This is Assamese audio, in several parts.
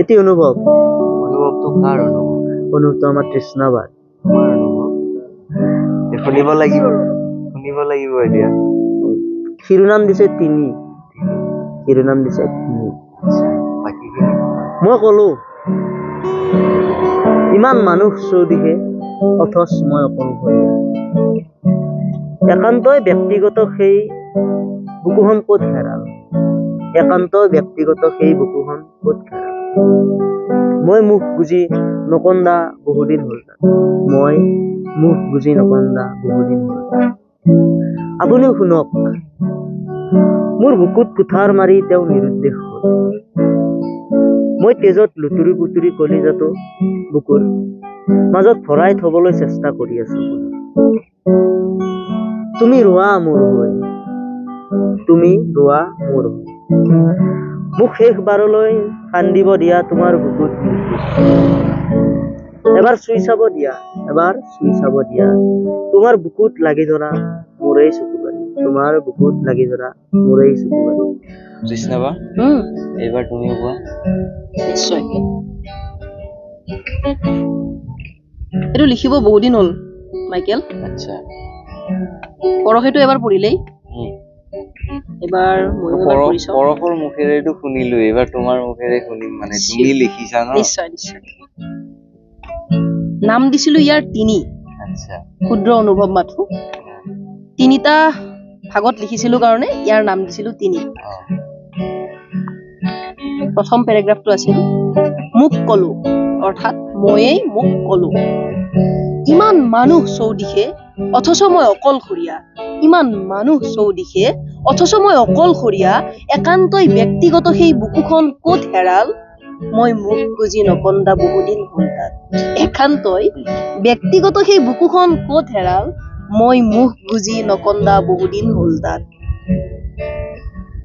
এটি অনুভৱ অনুভৱটো কাৰ অনুভৱ অনুভৱটো আমাৰ তৃষ্ণাবাদ আমাৰ অনুভৱ শুনিব লাগিব এতিয়া শিৰোনাম দিছে তিনি শিৰোনাম দিছে তিনি বাকীখিনি মই কলো ইমান মানুহ চৌদিশে অথচ মই অকলশৰীয়া একান্তই ব্যক্তিগত সেই বুকুখন ক'ত হেৰাল একান্ত ব্যক্তিগত সেই বুকুখন ক'ত হেৰাল মই মুখ বুজি নকন্দা বহুদিন হ'ল মই মুখ বুজি নকন্দা বহুদিন হ'ল আপুনিও শুনক মোৰ বুকুত কুঠাৰ মাৰি তেওঁ নিৰুদ্দেশ হ'ল মই তেজত লুতুৰি পুতুৰি কলিজাটো বুকুৰ মাজত ভৰাই থবলৈ চেষ্টা কৰি আছো তুমি ৰোৱা মোৰ হৈ তুমি ৰোৱা মোৰ হৈ মোক শেষবাৰলৈ কান্দিব দিয়া তোমাৰ বুকুত এবাৰ চুই চাব দিয়া তোমাৰ বুকুত লাগি ধৰা মোৰেই চকু পানী তোমাৰ বুকুত লাগি ধৰা মোৰেই চকু পানী তৃষ্ণাবা এইবাৰ তুমিও কোৱা নিশ্চয় এইটো লিখিব বহুদিন হ'ল মাইকেল আচ্ছা পৰহিটো এবাৰ পঢ়িলেই এবাৰ পৰশৰ মুখেৰে এইটো শুনিলো এইবাৰ তোমাৰ মুখেৰে শুনিম মানে তুমি লিখিছা ন নিশ্চয় নিশ্চয় নাম দিছিলো ইয়াৰ তিনি আচ্ছা ক্ষুদ্ৰ অনুভৱ মাথো তিনিটা ভাগত লিখিছিলো কাৰণে ইয়াৰ নাম দিছিলো তিনি প্ৰথম পেৰাগ্ৰাফটো আছিল মোক কলো অৰ্থাৎ ময়েই মোক কলো ইমান মানুহ চৌদিশে অথচ মই অকলশৰীয়া ইমান মানুহ চৌদিশে অথচ মই অকলশৰীয়া একান্তই ব্যক্তিগত সেই বুকুখন ক'ত হেৰাল মই মুখ বুজি নকন্দা বহুদিন হ'ল তাত একান্তই ব্যক্তিগত সেই বুকুখন ক'ত হেৰাল মই মুখ বুজি নকন্দা বহুদিন হ'ল তাত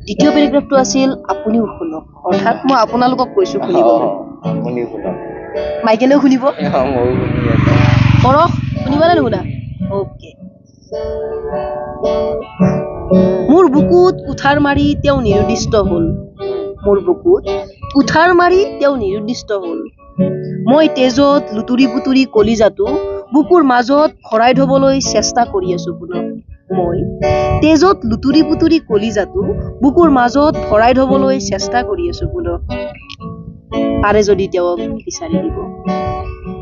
দ্বিতীয় পেৰাগ্ৰাফটো আছিল আপুনিও শুনক অৰ্থাৎ মই আপোনালোকক কৈছো শুনিবলৈ আপুনিও শুনক মাইকেলেও শুনিব ময়ো শুনি আছো পৰশ শুনিবনে নুশুনা অ'কে মোৰ বুকুত কুঠাৰ মাৰি তেওঁ নিৰুদ্দিষ্ট হ'ল মোৰ বুকুত কুঠাৰ মাৰি তেওঁ নিৰুদ্দিষ্ট হ'ল মই তেজত লুতুৰি পুতুৰি কলিজাটো বুকুৰ মাজত ভৰাই থবলৈ চেষ্টা কৰি আছো পুনৰ মই তেজত লুতুৰি পুতুৰি কলিজাটো বুকুৰ মাজত ভৰাই থবলৈ চেষ্টা কৰি আছো পুনৰ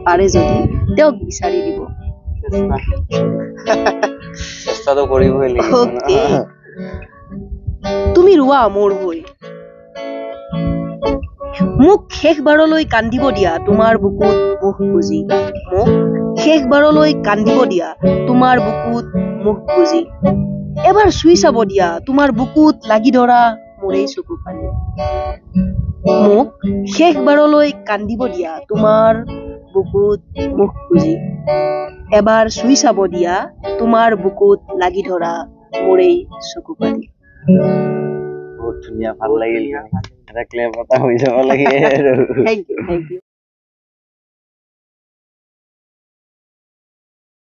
পাৰে যদি তেওঁক বিচাৰি দিব চেষ্টাটো কৰিবই লাগিব তুমি ৰোৱা মোৰ হৈ মোক শেষবাৰলৈ কান্দিব দিয়া তোমাৰ বুকুত মুখ বুজি মোক শেষবাৰলৈ কান্দিব দিয়া তোমাৰ বুকুত মুখ বুজি এবাৰ চুই চাব দিয়া তোমাৰ বুকুত লাগি ধৰা মোৰেই চকু পানী মোক শেষবাৰলৈ কান্দিব দিয়া তোমাৰ বুকুত মুখ বুজি এবাৰ চুই চাব দিয়া তোমাৰ বুকুত লাগি ধৰা মোৰেই চকু পানী বহুত ধুনীয়া ভাল লাগিল এটা ক্লেপ এটা হৈ যাব লাগে থেংক ইউ